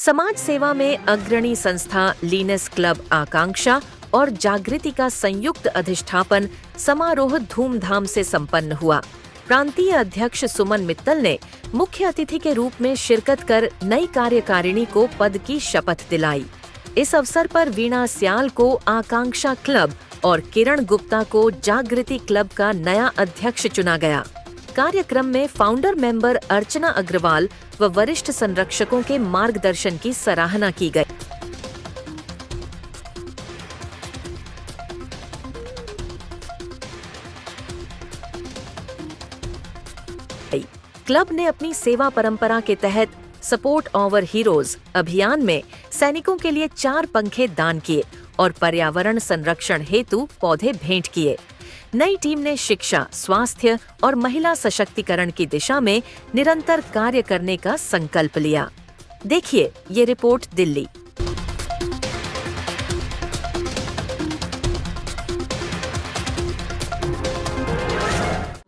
समाज सेवा में अग्रणी संस्था लीनस क्लब आकांक्षा और जागृति का संयुक्त अधिष्ठापन समारोह धूमधाम से संपन्न हुआ। प्रांतीय अध्यक्ष सुमन मित्तल ने मुख्य अतिथि के रूप में शिरकत कर नई कार्यकारिणी को पद की शपथ दिलाई। इस अवसर पर वीणा स्याल को आकांक्षा क्लब और किरण गुप्ता को जागृति क्लब का नया अध्यक्ष चुना गया। कार्यक्रम में फाउंडर मेंबर अर्चना अग्रवाल व वरिष्ठ संरक्षकों के मार्गदर्शन की सराहना की गई। क्लब ने अपनी सेवा परंपरा के तहत सपोर्ट आवर हीरोज अभियान में सैनिकों के लिए 4 पंखे दान किए और पर्यावरण संरक्षण हेतु पौधे भेंट किए। नई टीम ने शिक्षा, स्वास्थ्य और महिला सशक्तिकरण की दिशा में निरंतर कार्य करने का संकल्प लिया। देखिए ये रिपोर्ट दिल्ली।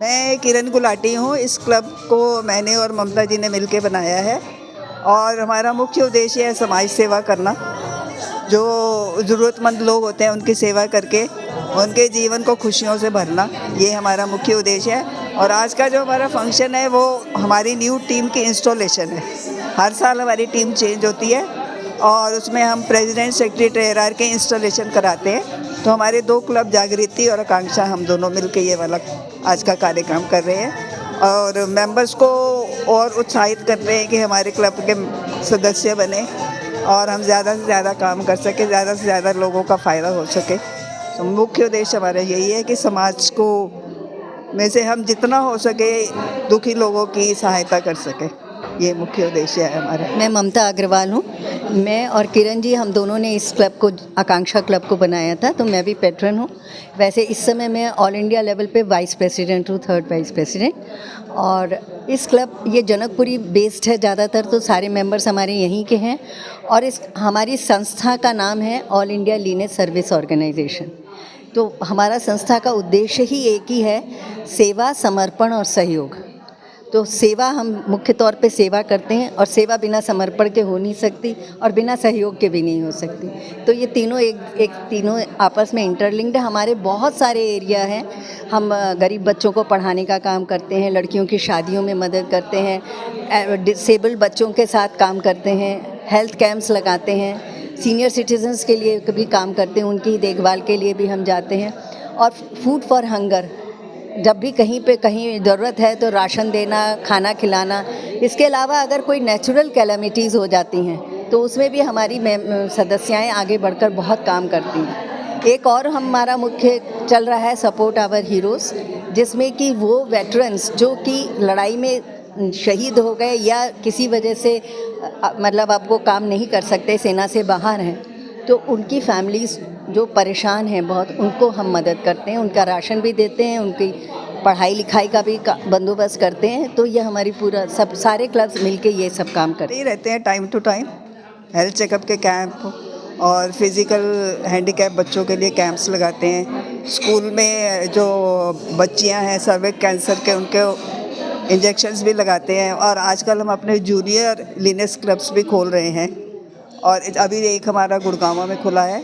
मैं किरण गुलाटी हूँ। इस क्लब को मैंने और ममता जी ने मिलकर बनाया है और हमारा मुख्य उद्देश्य है समाज सेवा करना। जो ज़रूरतमंद लोग होते हैं उनकी सेवा करके उनके जीवन को खुशियों से भरना, ये हमारा मुख्य उद्देश्य है। और आज का जो हमारा फंक्शन है वो हमारी न्यू टीम की इंस्टॉलेशन है। हर साल हमारी टीम चेंज होती है और उसमें हम प्रेसिडेंट, सेक्रेटरी, ट्रेजरर के इंस्टॉलेशन कराते हैं। तो हमारे 2 क्लब जागृति और आकांक्षा हम दोनों मिलकर ये वाला आज का कार्यक्रम कर रहे हैं और मेंबर्स को और उत्साहित कर रहे हैं कि हमारे क्लब के सदस्य बने और हम ज़्यादा से ज़्यादा काम कर सके, ज़्यादा से ज़्यादा लोगों का फ़ायदा हो सके। तो मुख्य उद्देश्य हमारा यही है कि समाज को में से हम जितना हो सके दुखी लोगों की सहायता कर सके, ये मुख्य उद्देश्य है हमारा। मैं ममता अग्रवाल हूँ। मैं और किरण जी हम दोनों ने इस क्लब को, आकांक्षा क्लब को बनाया था, तो मैं भी पैट्रन हूँ। वैसे इस समय मैं ऑल इंडिया लेवल पे वाइस प्रेसिडेंट हूँ, 3rd वाइस प्रेसिडेंट। और इस क्लब ये जनकपुरी बेस्ड है ज़्यादातर, तो सारे मेंबर्स हमारे यहीं के हैं। और इस हमारी संस्था का नाम है All India Lioness Service Organisation. तो हमारा संस्था का उद्देश्य ही एक ही है, सेवा, समर्पण और सहयोग। तो सेवा, हम मुख्य तौर पे सेवा करते हैं और सेवा बिना समर्पण के हो नहीं सकती और बिना सहयोग के भी नहीं हो सकती। तो ये तीनों तीनों आपस में इंटरलिंक्ड है। हमारे बहुत सारे एरिया हैं। हम गरीब बच्चों को पढ़ाने का काम करते हैं, लड़कियों की शादियों में मदद करते हैं, डिसेबल्ड बच्चों के साथ काम करते हैं, हेल्थ कैंप्स लगाते हैं, सीनियर सिटीजन्स के लिए भी काम करते हैं, उनकी देखभाल के लिए भी हम जाते हैं। और फूड फॉर हंगर, जब भी कहीं ज़रूरत है तो राशन देना, खाना खिलाना। इसके अलावा अगर कोई नेचुरल कैलामिटीज़ हो जाती हैं तो उसमें भी हमारी सदस्याएं आगे बढ़कर बहुत काम करती हैं। एक और हमारा मुख्य चल रहा है सपोर्ट आवर हीरोज़, जिसमें कि वो वेटरन्स जो कि लड़ाई में शहीद हो गए या किसी वजह से मतलब अब वो काम नहीं कर सकते, सेना से बाहर हैं, तो उनकी फैमिलीज़ जो परेशान हैं बहुत, उनको हम मदद करते हैं, उनका राशन भी देते हैं, उनकी पढ़ाई लिखाई का भी बंदोबस्त करते हैं। तो ये हमारी पूरा सारे क्लब्स मिलके ये सब काम करते रहते हैं। Time to time health checkup के कैंप और फिज़िकल हैंडीकैप बच्चों के लिए कैंप्स लगाते हैं। स्कूल में जो बच्चियां हैं सर्विक्स कैंसर के, उनके इंजेक्शन्स भी लगाते हैं। और आजकल हम अपने जूनियर लीनेस क्लब्स भी खोल रहे हैं और अभी एक हमारा गुड़गांव में खुला है,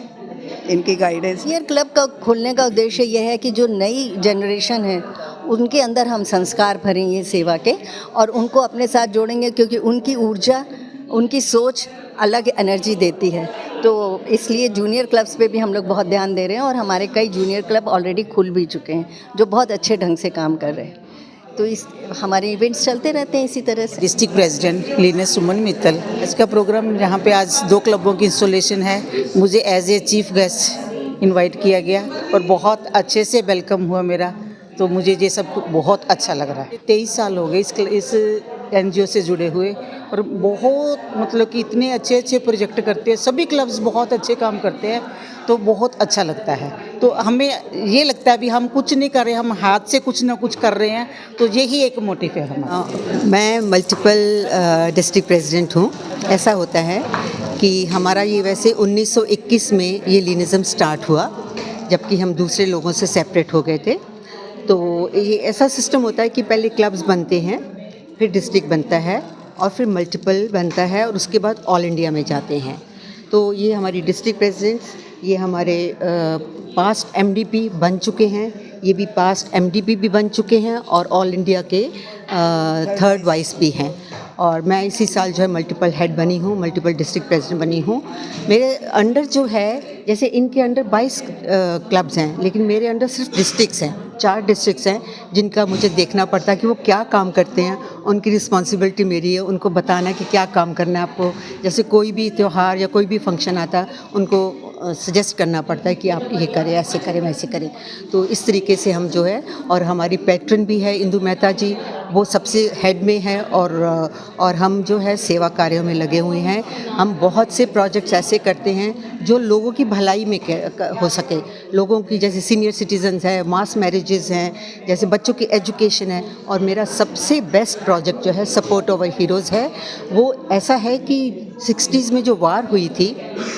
इनकी गाइडेंस। ये क्लब का खोलने का उद्देश्य यह है कि जो नई जनरेशन है उनके अंदर हम संस्कार भरेंगे सेवा के और उनको अपने साथ जोड़ेंगे, क्योंकि उनकी ऊर्जा, उनकी सोच अलग एनर्जी देती है। तो इसलिए जूनियर क्लब्स पे भी हम लोग बहुत ध्यान दे रहे हैं और हमारे कई जूनियर क्लब ऑलरेडी खुल भी चुके हैं जो बहुत अच्छे ढंग से काम कर रहे हैं। तो इस हमारे इवेंट्स चलते रहते हैं इसी तरह से। डिस्ट्रिक्ट प्रेसिडेंट लीनेस सुमन मित्तल। इसका प्रोग्राम यहाँ पे आज 2 क्लबों की इंस्टॉलेशन है। मुझे as a chief guest invite किया गया और बहुत अच्छे से वेलकम हुआ मेरा, तो मुझे ये सब बहुत अच्छा लग रहा है। 23 साल हो गए इस NGO से जुड़े हुए और बहुत मतलब कि इतने अच्छे अच्छे प्रोजेक्ट करते हैं। सभी क्लब्स बहुत अच्छे काम करते हैं, तो बहुत अच्छा लगता है। तो हमें ये लगता है भी हम कुछ नहीं कर रहे, हम हाथ से कुछ ना कुछ कर रहे हैं, तो यही एक मोटिव है हमारा। मैं मल्टीपल डिस्ट्रिक्ट प्रेसिडेंट हूँ। ऐसा होता है कि हमारा ये वैसे 1921 में ये लीनिज़म स्टार्ट हुआ, जबकि हम दूसरे लोगों से सेपरेट हो गए थे। तो ये ऐसा सिस्टम होता है कि पहले क्लब्स बनते हैं, फिर डिस्ट्रिक्ट बनता है और फिर मल्टीपल बनता है और उसके बाद ऑल इंडिया में जाते हैं। तो ये हमारी डिस्ट्रिक्ट प्रेसिडेंट्स, ये हमारे पास्ट एमडीपी बन चुके हैं, ये भी पास्ट एमडीपी भी बन चुके हैं और ऑल इंडिया के थर्ड वाइस भी हैं। और मैं इसी साल जो है मल्टीपल हेड बनी हूँ, मल्टीपल डिस्ट्रिक्ट प्रेसिडेंट बनी हूँ। मेरे अंडर जो है, जैसे इनके अंडर 22 क्लब्स हैं, लेकिन मेरे अंडर सिर्फ डिस्ट्रिक्ट्स हैं, 4 डिस्ट्रिक्ट्स हैं जिनका मुझे देखना पड़ता है कि वो क्या काम करते हैं। उनकी रिस्पॉन्सिबिलिटी मेरी है उनको बताना कि क्या काम करना है आपको। जैसे कोई भी त्यौहार या कोई भी फंक्शन आता है, उनको सजेस्ट करना पड़ता है कि आप ये करें, ऐसे करें, वैसे करें। तो इस तरीके से हम जो है, और हमारी पैट्रन भी है इंदु मेहता जी, वो सबसे हेड में है। और हम जो है सेवा कार्यों में लगे हुए हैं। हम बहुत से प्रोजेक्ट्स ऐसे करते हैं जो लोगों की भलाई में हो सके। लोगों की, जैसे सीनियर सिटीजन्स है, मास मैरिजेस हैं, जैसे बच्चों की एजुकेशन है। और मेरा सबसे बेस्ट प्रोजेक्ट जो है सपोर्ट ओवर हीरोज़ है। वो ऐसा है कि 60s में जो वार हुई थी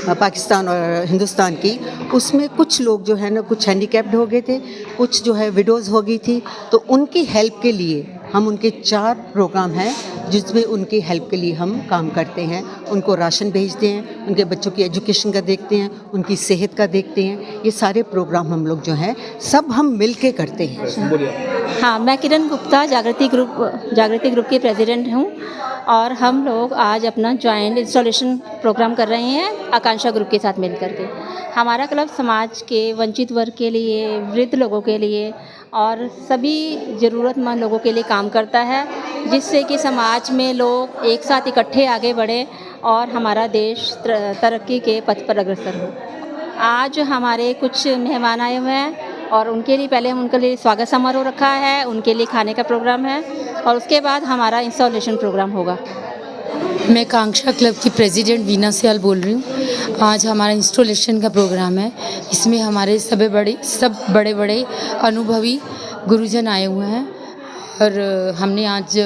पाकिस्तान और हिंदुस्तान की, उसमें कुछ लोग जो है ना, कुछ हैंडीकैप्ड हो गए थे, कुछ जो है विडोज़ हो गई थी। तो उनकी हेल्प के लिए हम, उनके 4 प्रोग्राम हैं जिसमें उनकी हेल्प के लिए हम काम करते हैं। उनको राशन भेजते हैं, उनके बच्चों की एजुकेशन का देखते हैं, उनकी सेहत का देखते हैं। ये सारे प्रोग्राम हम लोग जो हैं सब हम मिल के करते हैं। हाँ, मैं किरण गुप्ता जागृति ग्रुप की प्रेसिडेंट हूँ और हम लोग आज अपना जॉइंट इंस्टॉलेशन प्रोग्राम कर रहे हैं आकांक्षा ग्रुप के साथ मिल करके। हमारा क्लब समाज के वंचित वर्ग के लिए, वृद्ध लोगों के लिए और सभी ज़रूरतमंद लोगों के लिए काम करता है, जिससे कि समाज में लोग एक साथ इकट्ठे आगे बढ़े और हमारा देश तरक्की के पथ पर अग्रसर हो। आज हमारे कुछ मेहमान आए हुए हैं और उनके लिए पहले हम उनके लिए स्वागत समारोह रखा है, उनके लिए खाने का प्रोग्राम है और उसके बाद हमारा इंस्टॉलेशन प्रोग्राम होगा। मैं कांक्षा क्लब की प्रेसिडेंट वीना सियाल बोल रही हूँ। आज हमारा इंस्टॉलेशन का प्रोग्राम है। इसमें हमारे सब बड़े बड़े अनुभवी गुरुजन आए हुए हैं और हमने आज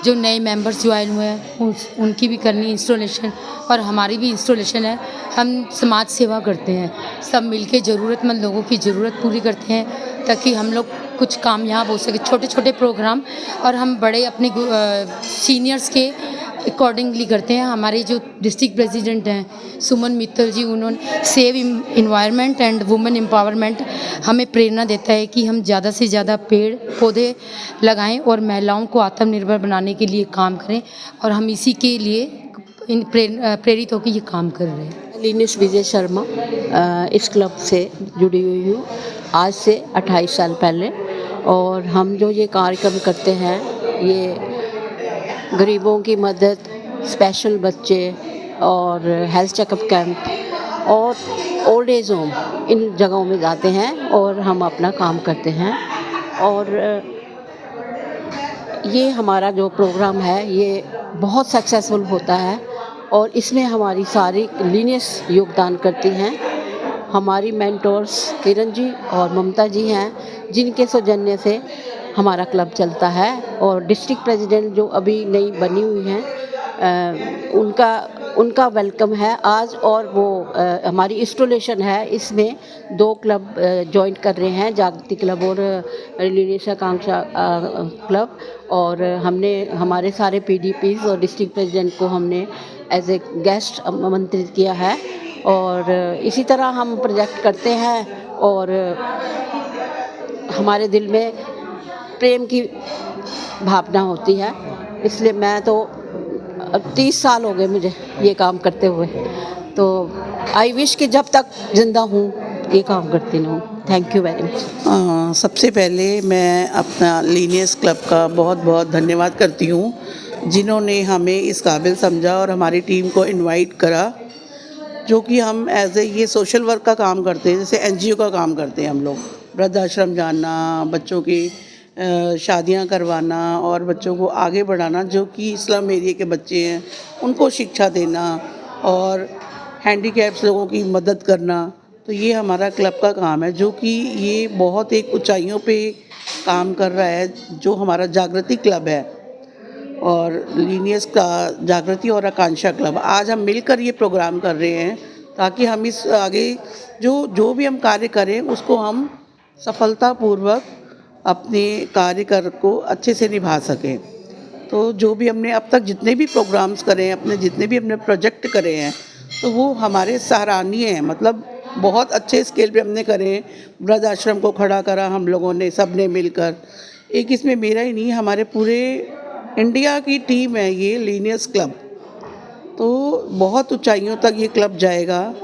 जो नए मेंबर्स ज्वाइन हुए हैं उनकी भी करनी इंस्टॉलेशन और हमारी भी इंस्टॉलेशन है। हम समाज सेवा करते हैं, सब मिलके ज़रूरतमंद लोगों की ज़रूरत पूरी करते हैं ताकि हम लोग कुछ कामयाब हो सके। छोटे छोटे प्रोग्राम और हम बड़े अपने सीनियर्स के अकॉर्डिंगली करते हैं। हमारे जो डिस्ट्रिक्ट प्रेसिडेंट हैं सुमन मित्तल जी, उन्होंने save environment and women empowerment हमें प्रेरणा देता है कि हम ज़्यादा से ज़्यादा पेड़ पौधे लगाएं और महिलाओं को आत्मनिर्भर बनाने के लिए काम करें और हम इसी के लिए प्रेरित होकर ये काम कर रहे हैं। लीनेश विजय शर्मा इस क्लब से जुड़ी हुई हूँ आज से 28 साल पहले। और हम जो ये कार्यक्रम करते हैं, ये गरीबों की मदद, स्पेशल बच्चे और हेल्थ चेकअप कैंप और ओल्ड एज होम, इन जगहों में जाते हैं और हम अपना काम करते हैं। और ये हमारा जो प्रोग्राम है ये बहुत सक्सेसफुल होता है और इसमें हमारी सारी लीनेस योगदान करती हैं। हमारी मेंटोर्स किरण जी और ममता जी हैं, जिनके सौजन्य से हमारा क्लब चलता है। और डिस्ट्रिक्ट प्रेसिडेंट जो अभी नई बनी हुई हैं, उनका वेलकम है आज। और वो हमारी इंस्टॉलेशन है, इसमें 2 क्लब ज्वाइन कर रहे हैं, जागृति क्लब और लीनेश आकांक्षा क्लब। और हमने हमारे सारे पीडीपीज और डिस्ट्रिक्ट प्रेसिडेंट को हमने एज ए गेस्ट आमंत्रित किया है। और इसी तरह हम प्रोजेक्ट करते हैं और हमारे दिल में प्रेम की भावना होती है। इसलिए मैं तो 30 साल हो गए मुझे ये काम करते हुए, तो आई विश कि जब तक जिंदा हूँ ये काम करती रहूँ। Thank you very much. सबसे पहले मैं अपना लीनेस क्लब का बहुत बहुत धन्यवाद करती हूँ, जिन्होंने हमें इस काबिल समझा और हमारी टीम को इनवाइट करा, जो कि हम एज ए ये सोशल वर्क का काम करते हैं, जैसे एनजीओ का काम करते हैं हम लोग। वृद्धाश्रम जाना, बच्चों की शादियां करवाना और बच्चों को आगे बढ़ाना, जो कि स्लम एरिया के बच्चे हैं उनको शिक्षा देना और हैंडीकैप्स लोगों की मदद करना। तो ये हमारा क्लब का काम है, जो कि ये बहुत एक ऊंचाइयों पे काम कर रहा है, जो हमारा जागृति क्लब है और लीनियस का जागृति और आकांक्षा क्लब। आज हम मिलकर ये प्रोग्राम कर रहे हैं ताकि हम इस आगे जो भी हम कार्य करें उसको हम सफलतापूर्वक अपने कार्य को अच्छे से निभा सकें। तो जो भी हमने अब तक जितने भी प्रोग्राम्स करे हैं, अपने जितने भी हमने प्रोजेक्ट करे हैं, तो वो हमारे सराहनीय हैं। मतलब बहुत अच्छे स्केल पे हमने करे हैं। वृद्ध आश्रम को खड़ा करा हम लोगों ने, सब ने मिलकर। एक इसमें मेरा ही नहीं, हमारे पूरे इंडिया की टीम है ये लीनियस क्लब। तो बहुत ऊंचाइयों तक ये क्लब जाएगा।